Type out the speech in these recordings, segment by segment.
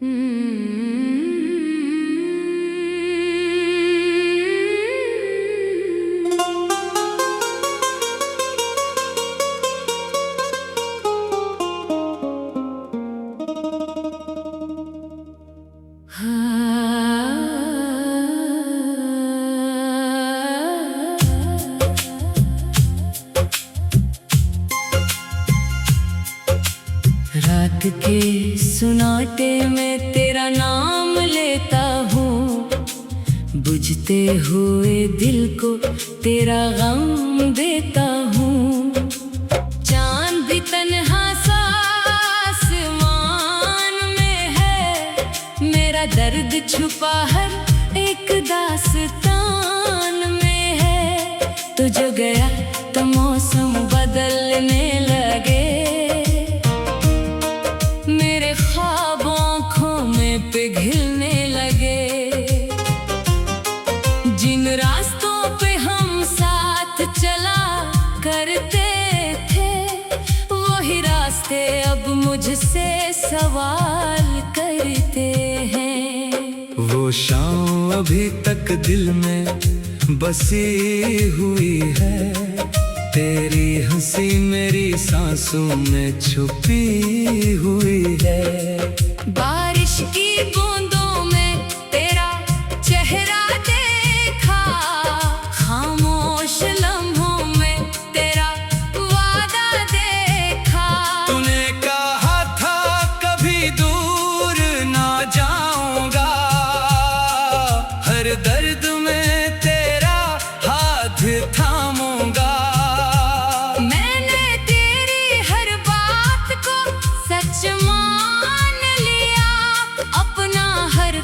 रात के सुनाटे में तेरा नाम लेता हूँ, बुझते हुए दिल को तेरा गम देता हूँ। चांद भी तन्हा सा आसमान में है, मेरा दर्द छुपा हर एक दास्तान में है। तू जो गया तो मौसम बदलने लगे, मेरे ख्वाब आँखों में पिघलने लगे। जिन रास्तों पे हम साथ चला करते थे, वही रास्ते अब मुझसे सवाल करते हैं। वो शाम अभी तक दिल में बसी हुई है, तेरी हंसी मेरी सांसों में छुपी हुई है। बारिश की बूंदों में तेरा चेहरा देखा, खामोश लम्हों में तेरा वादा देखा। तूने कहा था कभी दूर ना जाऊंगा, हर दर्द में तेरा हाथ थामूंगा।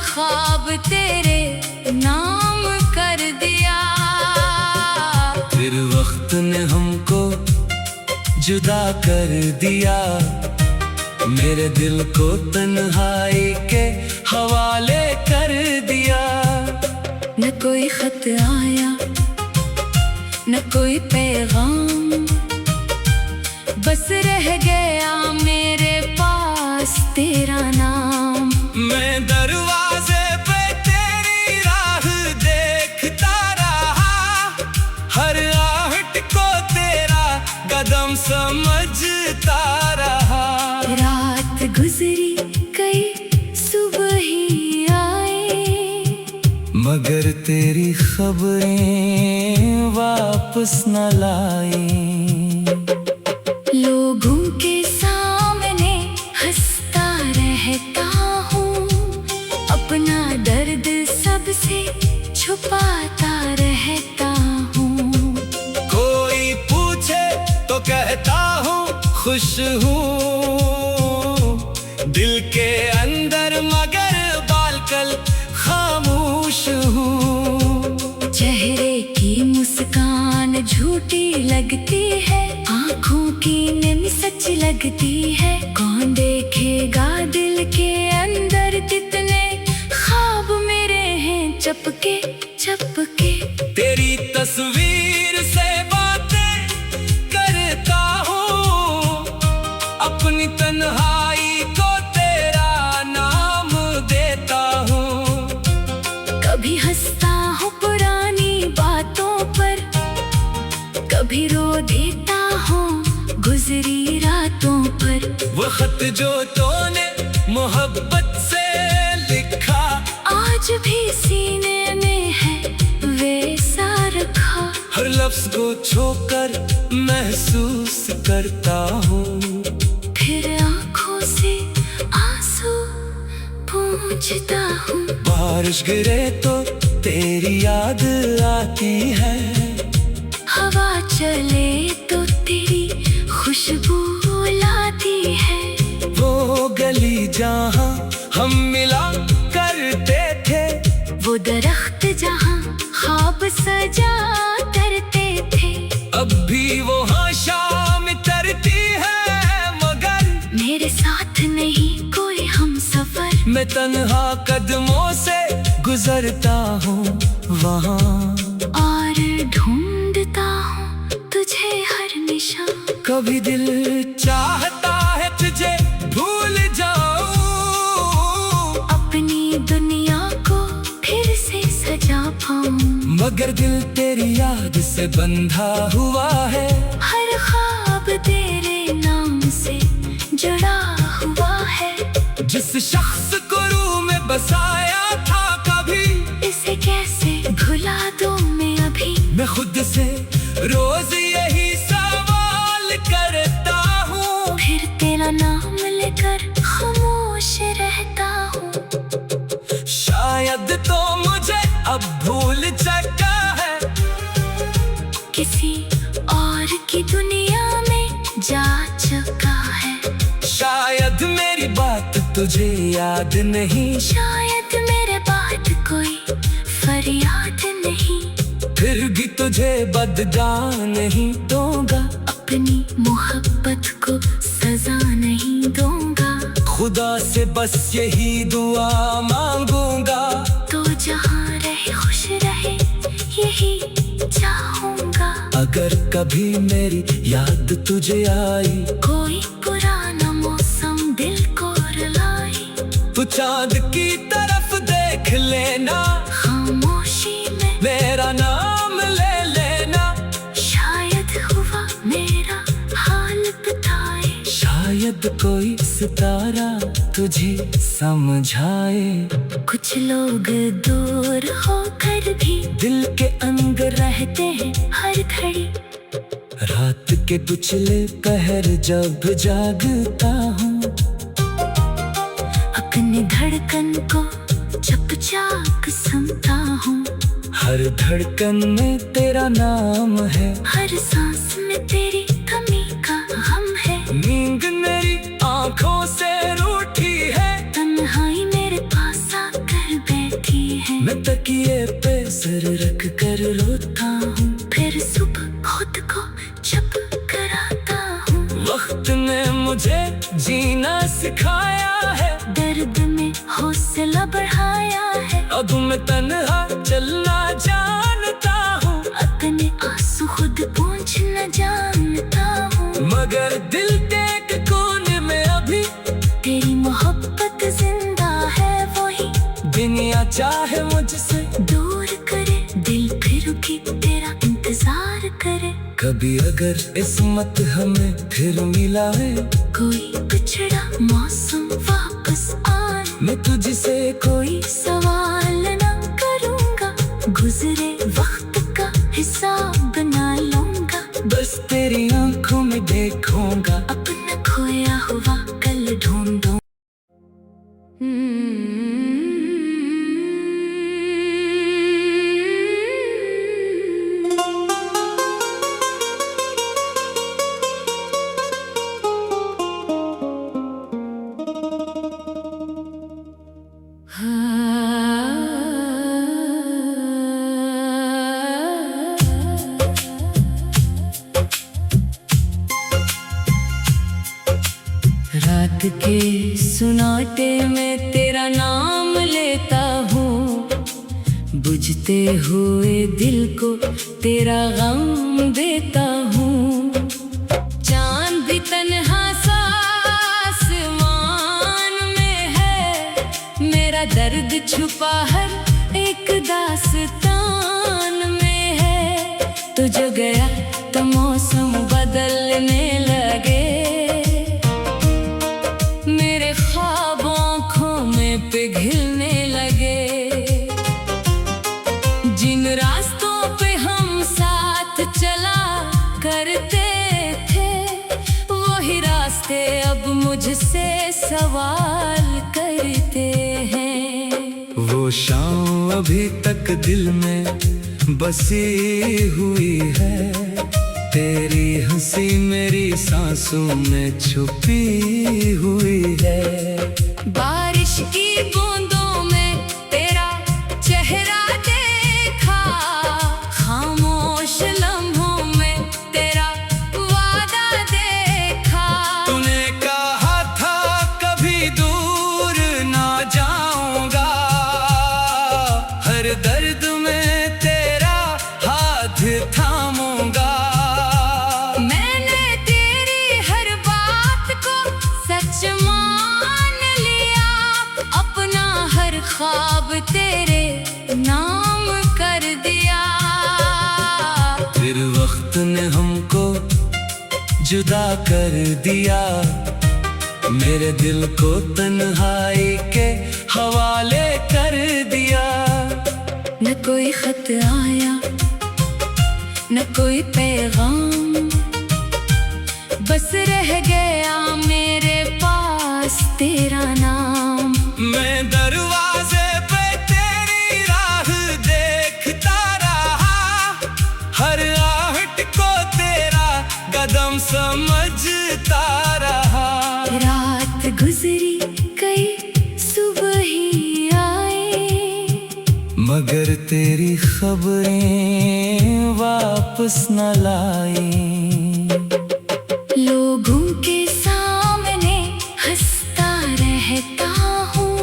ख्वाब तेरे नाम कर दिया। फिर वक्त ने हमको जुदा कर दिया, मेरे दिल को तन्हाई के हवाले कर दिया। न कोई खत आया न कोई पैगाम, बस रह गया मेरे पास तेरा नाम। मैं दरवाजे पे तेरी राह देखता रहा, हर आहट को तेरा कदम समझता रहा। रात गुजरी कई सुबह ही आए, मगर तेरी खबरें वापस न लाई। लोगों के सामने हंसता रहता हूँ, अपना दर्द सबसे छुपाता रहता हूँ। कोई पूछे तो कहता हूँ खुश हूँ, दिल के अंदर मगर बालकल खामोश हूँ। चेहरे की मुस्कान झूठी लगती है, आँखों की नम सच लगती है। कौन देखेगा दिल के अंदर कितने ख्वाब मेरे हैं चपके चपके। तेरी तस्वीर से बातें करता हूँ, अपनी तन्हाई को तेरा नाम देता हूँ। कभी हंसता हूँ पुरानी बातों पर, कभी रो देता हूँ गुजरी रातों पर। वो खत जो तूने मोहब्बत से लिखा, आज भी सीने में है वैसा रखा। हर लफ्ज को छोकर महसूस करता हूँ, फिर आँखों से आंसू पूंछता हूँ। बारिश गिरे तो तेरी याद आती है, हवा चले तो तेरी खुशबू लाती है। वो गली जहाँ हम मिला करते थे, वो दरख्त जहाँ ख्वाब सजा करते थे। अब भी वो हाँ शाम तरती है, मगर मेरे साथ नहीं कोई हम सफर। मैं तन्हा कदमों से गुजरता हूँ वहाँ, और ढूंढता हूँ तुझे हर निशान। कभी दिल चाहता है तुझे भूल जाऊं, मगर दिल तेरी याद से बंधा हुआ है। हर ख्वाब तेरे नाम से जुड़ा हुआ है। जिस शख्स को रूह में बसाया था कभी, इसे कैसे भुला दूं मैं अभी। मैं खुद से रोज यही सवाल करता हूँ, फिर तेरा नाम लेकर खामोश रहता हूँ। शायद तो मुझे अब भूल चुका है, किसी और की दुनिया में जा चुका है। शायद मेरी बात तुझे याद नहीं, शायद मेरे बात कोई फरियाद नहीं। फिर भी तुझे बदला नहीं दूंगा, अपनी मोहब्बत को सजा नहीं दूंगा। खुदा से बस यही दुआ मांगूंगा, तो जहाँ रहे खुश रहे यही चाहूंगा। अगर कभी मेरी याद तुझे आई, कोई पुराना मौसम दिल को रुलाए, तो चांद की तरफ देख लेना, खामोशी में मेरा नाम ले लेना। शायद हुआ मेरा हाल बताए, शायद कोई सितारा तुझे समझाए। कुछ लोग दूर होकर भी दिल के अंदर रहते हैं हर घड़ी। रात के पिछले पहर जब जागता हूँ, अपनी धड़कन को चुपचाप सुनता हूँ। हर धड़कन में तेरा नाम है, हर सांस में तेरी कमी का गम है। नींद मेरी आंखों से रूठी है, तन्हाई मेरे पास आकर बैठी है। मैं तकिए पे सर रख कर रोता हूँ, फिर सुबह खुद को चुप कराता हूँ। वक्त ने मुझे जीना सिखाया है, दर्द में हौसला बढ़ाया है। अब मैं तन्हा चलना जानता हूँ, अपने आंसू खुद पोंछना जानता हूँ। मगर दिल के एक कोने में अभी तेरी मोहब्बत जिंदा है वही। दुनिया चाहे मुझसे दूर करे दिल फिर भी तेरा इंतजार करे। कभी अगर किस्मत हमें फिर मिलाए, कोई पिछड़ा मौसम वापस आए, मैं तुझसे कोई सवाल ना करूँगा। गुजरे वक्त का हिसाब बना लूँगा, बस तेरी आंखों में देखूंगा। अपना खोया हुआ कल ढूंढूं। रात के सुनाटे में तेरा नाम लेता हूँ, बुझते हुए दिल को तेरा गम देता हूँ। चांद भी तन्हा सा आसमान में है, मेरा दर्द छुपा हर एक दास्तान में है। तू जो गया तो मौसम बदलने लगे, मेरे ख्वाब आँखों में पिघलने लगे। जिन रास्तों पे हम साथ चला करते थे, वही रास्ते अब मुझसे सवाल करते हैं। वो शाम अभी तक दिल में बसी हुई है, तेरी हंसी मेरी सांसों में छुपी हुई है। बारिश की बूंदों में तेरा चेहरा देखा, खामोश लम्हों में तेरा वादा देखा। तूने कहा था कभी दूर ना जाऊंगा, हर दर्द में तेरा हाथ थामूंगा। मैंने तेरी हर बात को सच मान लिया, जुदा कर दिया। मेरे दिल को तन्हाई के हवाले कर दिया। न कोई खत आया न कोई पैगाम, बस रह गया मेरे पास तेरा नाम। मैं दरवाजे पे तेरी राह देखता रहा, हर आहट को तेरा कदम समझता रहा। रात गुजरी कई सुबह ही आए, मगर तेरी खबरें वापस न लाई। लोगों के सामने हंसता रहता हूँ,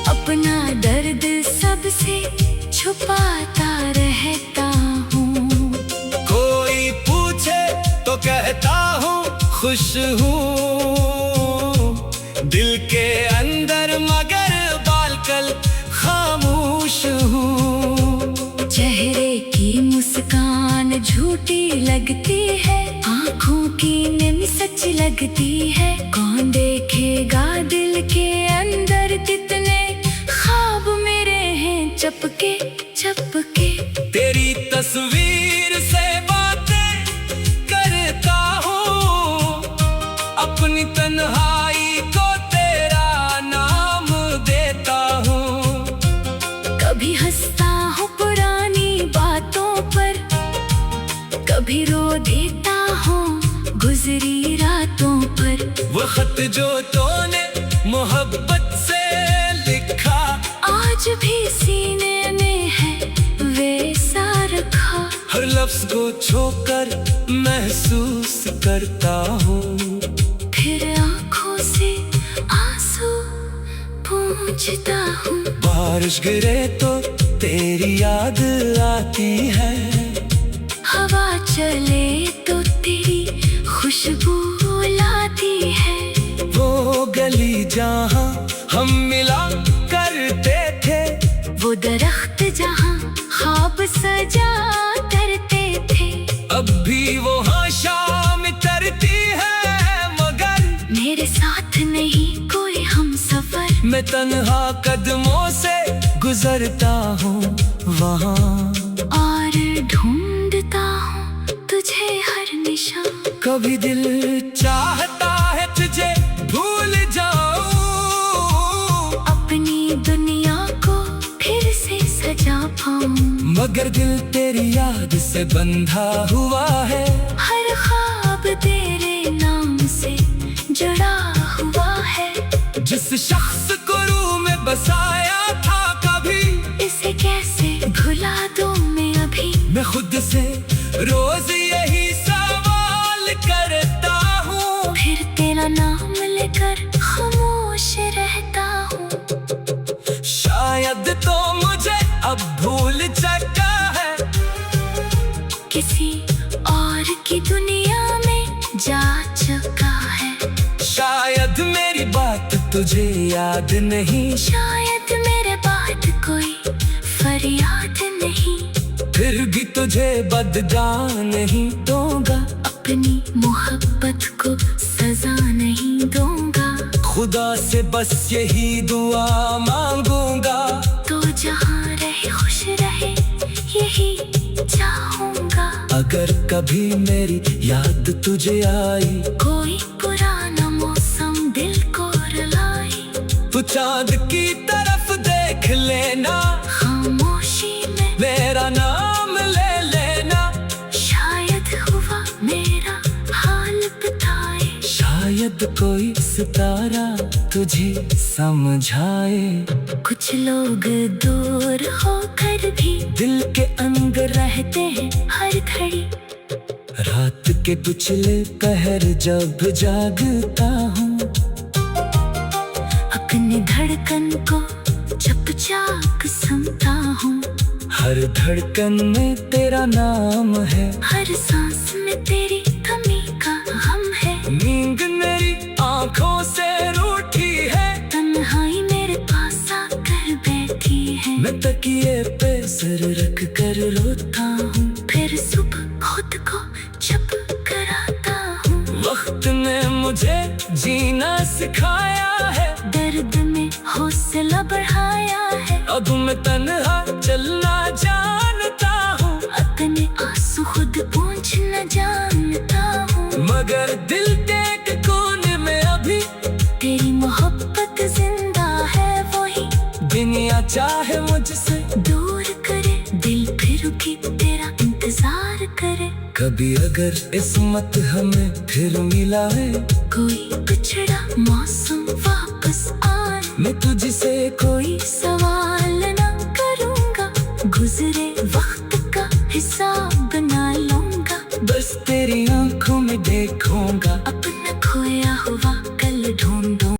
अपना दर्द सबसे छुपाता रहता हूँ। कोई पूछे तो कहता हूँ खुश हूँ, दिल के अंदर मगर बालकल खामोश हूँ। चेहरे की मुस्कान झूठी लगती है, आँखों की नमी सच लगती है। कौन देखेगा दिल के अंदर कितने ख्वाब मेरे हैं चपके चपके। तेरी तस्वीर से बातें करता हूँ, अपनी तन्हाई को तेरा नाम देता हूँ। कभी हंसता हूँ पुरानी बातों पर, कभी रो देता हूँ गुजरी रातों पर। वो खत जो तूने मोहब्बत से लिखा, आज भी सीने में है वैसा रखा। हर लफ्ज को छोकर महसूस करता हूँ। फिर आँखों से आंसू पूंछता हूँ। बारिश गिरे तो तेरी याद आती है, हवा चले तो तेरी खुशबू लाती है। वो गली जहाँ हम मिला करते थे, वो दरख्त जहाँ ख्वाब सजा करते थे। अब भी वो हाँ शाम तरती है, मगर मेरे साथ नहीं कोई हम सफर। मैं तन्हा कदमों से गुजरता हूँ वहाँ, और ढूंढता हूँ तुझे हर निशा। कभी दिल चाहता है तुझे भूल जाऊं, अपनी दुनिया को फिर से सजा पाऊं। मगर दिल तेरी याद से बंधा हुआ है। हर ख्वाब तेरे नाम से जुड़ा हुआ है। जिस शख्स को रूह में बसाया था कभी, इसे कैसे भुला दूं मैं अभी। मैं खुद से रोज यही सवाल करता हूँ, फिर तेरा नाम लेकर खामोश रहता हूँ। शायद तो मुझे अब भूल चुका है, किसी और की दुनिया में जा चुका है। शायद मेरी बात तुझे याद नहीं, शायद मेरे बात कोई फरियाद नहीं। फिर भी तुझे बदला नहीं दूंगा, अपनी मोहब्बत को सजा नहीं दूंगा। खुदा से बस यही दुआ मांगूंगा, तो जहाँ रहे खुश रहे यही चाहूंगा। अगर कभी मेरी याद तुझे आई, कोई पुराना मौसम दिल को रुलाई, तो चांद की तरफ देख लेना, खामोशी में मेरा नाम ले लेना। शायद हुआ मेरा हाल बताए, शायद कोई सितारा तुझे समझाए। कुछ लोग दूर होकर भी दिल के अंदर रहते हैं हर घड़ी। रात के पिछले पहर जब जागता हूँ, अपनी धड़कन को चुपचाप सुनता हूँ। हर धड़कन में तेरा नाम है, हर सांस में तेरी कमी का गम है। नींद मेरी आंखों से रूठी है, तन्हाई मेरे पास आकर बैठी है। मैं तकिए पे सर रख कर रोता हूँ, फिर सुबह खुद को चुप कराता हूँ। मुझे जीना सिखाया है, दर्द में हौसला बढ़ाया है। अब मैं तन्हा चलना जानता हूँ, अपने आंसू खुद पोंछ न जानता हूँ, मगर दिल के एक कोने में अभी तेरी मोहब्बत जिंदा है। वही दुनिया चाहे मुझसे दूर करे, दिल फिर भी तेरा इंतजार करे। कभी अगर किस्मत हमें फिर मिलाए, कोई पिछड़ा मौसम वापस आए, मैं तुझसे कोई सवाल न करूँगा, गुजरे वक्त का हिसाब बना लूँगा। बस तेरी आंखों में देखूंगा अपना खोया हुआ कल ढूंढूं।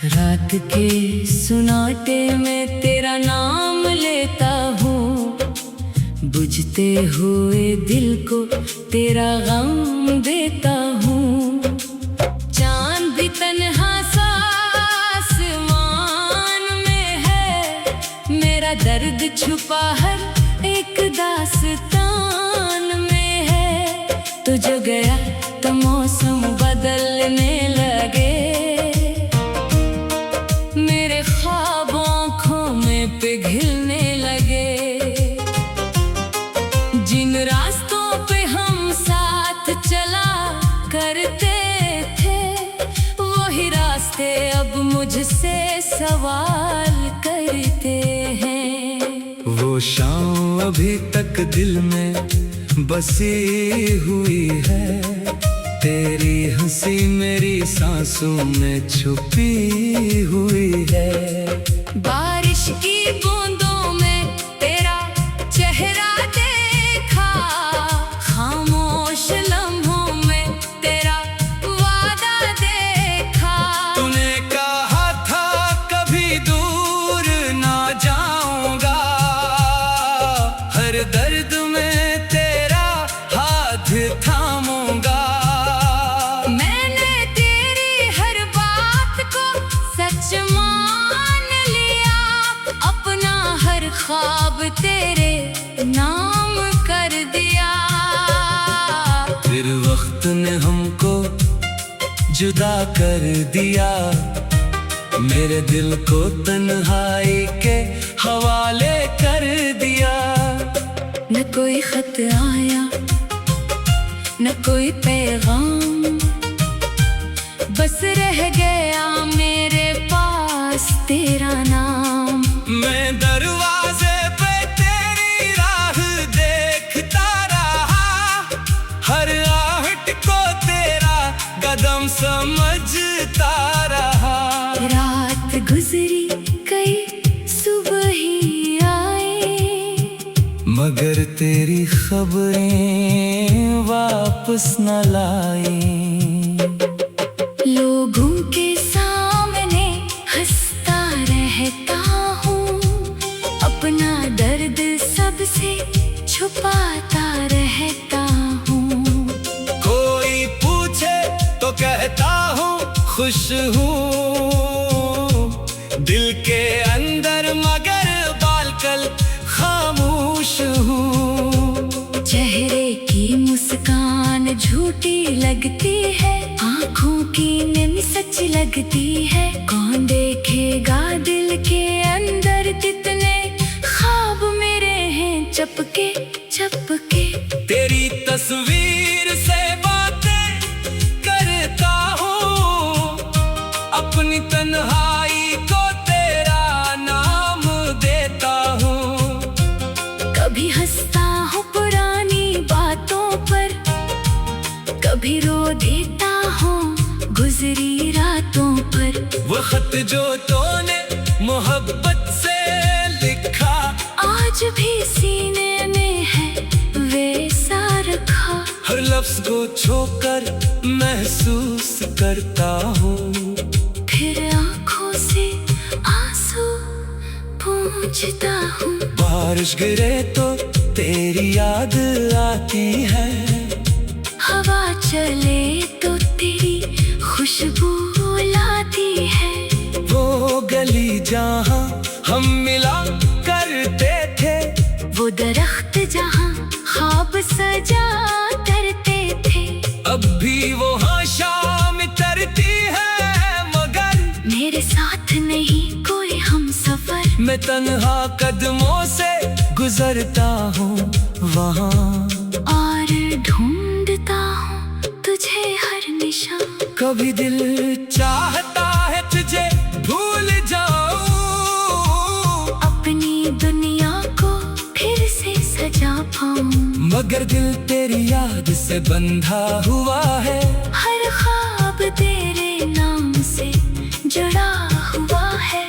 रात के सुनाटे में तेरा नाम लेता हूँ, बुझते हुए दिल को तेरा गम देता हूँ। चांद भी तन्हा सा आसमान में है, मेरा दर्द छुपा हर एक दास्तान में है। तू जो गया तो मौसम बदलने लगे, मेरे ख्वाब आँखों में पिघलने लगे। जिन रास्तों पे हम साथ चला करते थे, वही रास्ते अब मुझसे सवाल करते हैं। वो शाम अभी तक दिल में बसी हुई है, तेरी हंसी मेरी सांसों में छुपी हुई है। बारिश की बूंदों में तेरा चेहरा देखा, खामोश लम्हों में तेरा वादा देखा। तूने कहा था कभी दूर ना जाऊंगा, हर दर्द में तेरा हाथ थामूंगा। मैंने तेरी हर बात को सच मान लिया, अपना हर ख्वाब तेरे नाम कर दिया। फिर वक्त ने हमको जुदा कर दिया, मेरे दिल को तन्हाई के हवाले कर दिया। न कोई खत आया, न कोई पैगाम, बस रह गया मेरे पास तेरा नाम। मैं दरवाजे पे तेरी राह देखता रहा, हर आहट को तेरा कदम समझता रहा। रात गुजरी कई सुबह ही आई, मगर तेरी खबरें वापस न लाई। लोगों के सामने हंसता रहता हूँ, अपना दर्द सबसे छुपाता रहता हूँ। कोई पूछे तो कहता हूँ खुश हूँ, दिल के अंदर मगर बालकल खामोश हूँ। चेहरे की मुस्कान झूठी लगती है, आँखों की नमी सच लगती है। कौन देखेगा दिल के अंदर कितने ख्वाब मेरे हैं चपके चपके। तेरी तस्वीर से बातें करता हूँ, अपनी तन्हाई को तेरा नाम देता हूँ। कभी हंसता हूँ पुरानी बातों पर, कभी रो देता हूँ गुजरी रातों पर। वो खत जो तूने मोहब्बत से लिखा, आज भी सीने में है वैसा रखा। हर लफ्ज को छूकर महसूस करता हूँ। फिर सोचता हूँ। बारिश गिरे तो तेरी याद आती है, हवा चले तो तेरी खुशबू लाती है। वो गली जहाँ हम मिला करते थे, वो दरख्त जहाँ ख्वाब सजा करते थे। अब भी वो हाँ शाम तरती है, मगर मेरे साथ नहीं कोई हम सफर। मैं तन्हा कदमों से गुजरता हूँ वहाँ, और ढूंढता हूँ तुझे हर निशान। कभी दिल चाहता है तुझे भूल जाऊं, अपनी दुनिया को फिर से सजा पाऊं। मगर दिल तेरी याद से बंधा हुआ है, हर ख्वाब तेरे नाम से जुड़ा हुआ है।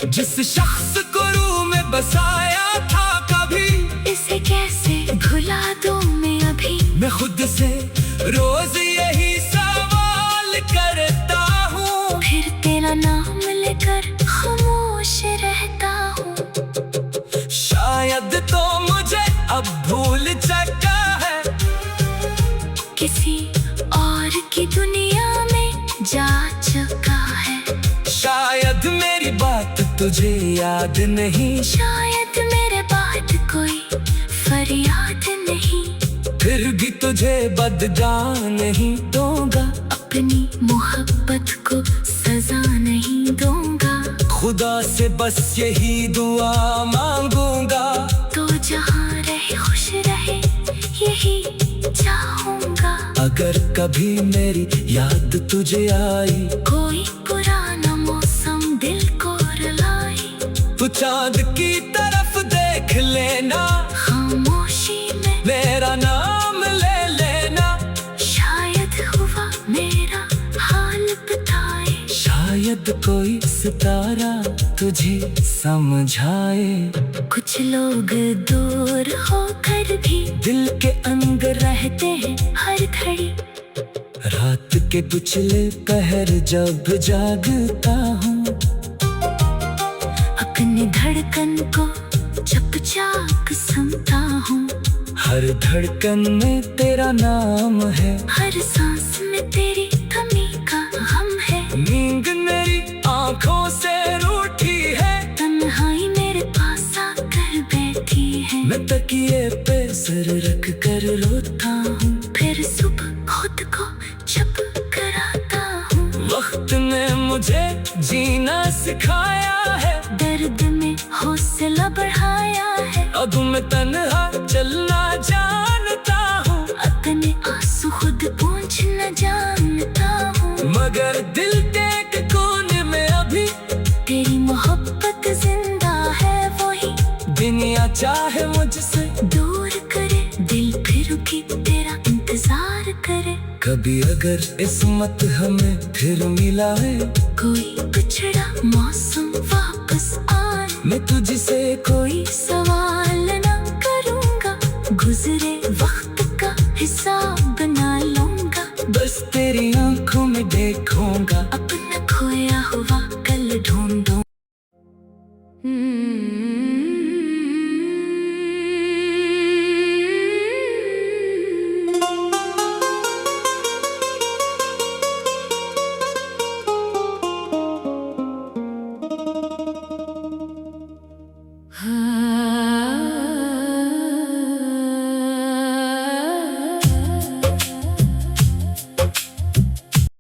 जिस शख्स को रूह में बसाया था कभी, इसे कैसे भुला दूं मैं अभी। मैं खुद से रोज यही सवाल करता हूँ, फिर तेरा नाम लेकर खामोश रहता हूँ। शायद तो मुझे अब भूल चुका है, किसी और की दुनिया में जा चुका है। शायद मेरी बात तुझे याद नहीं, शायद मेरे बात कोई फरियाद नहीं। फिर भी तुझे बदला नहीं दूंगा, अपनी मोहब्बत को सजा नहीं दूंगा। खुदा से बस यही दुआ मांगूंगा, तो जहाँ रहे खुश रहे यही चाहूंगा। अगर कभी मेरी याद तुझे आई, कोई पुराना मौसम दिल को रुलाए, तो चांद की तरफ देख लेना, खामोशी में मेरा नाम ले लेना। शायद हुआ मेरा हाल बताए, शायद कोई सितारा तुझे समझाए। कुछ लोग दूर होकर भी दिल के अंदर रहते हैं हर घड़ी। रात के पिछले पहर जब जागता हूँ, अपनी धड़कन को चुपचाप सुनता हूँ। हर धड़कन में तेरा नाम है, हर सांस में तेरी कमी का गम है। नींद मेरी आंखों से रूठी है, तन्हाई मेरे पास आकर बैठी है। मैं तकिए पे सर रख कर रोता हूँ, फिर सुबह खुद को चुप कराता हूँ। वक्त ने मुझे जीना सिखाया है, दर्द में हौसला बढ़ाया है। अब मैं तन्हा चलना जानता हूँ, अपने आंसू खुद पोंछ न जानता हूँ। मगर दिल के एक कोने में अभी तेरी मोहब्बत जिंदा है वही। दुनिया चाहे मुझसे दूर करे दिल फिर की तेरा इंतजार करे। कभी अगर किस्मत हमें फिर मिलाए, कोई पिछड़ा मौसम वापस आए, मैं तुझसे कोई सवाल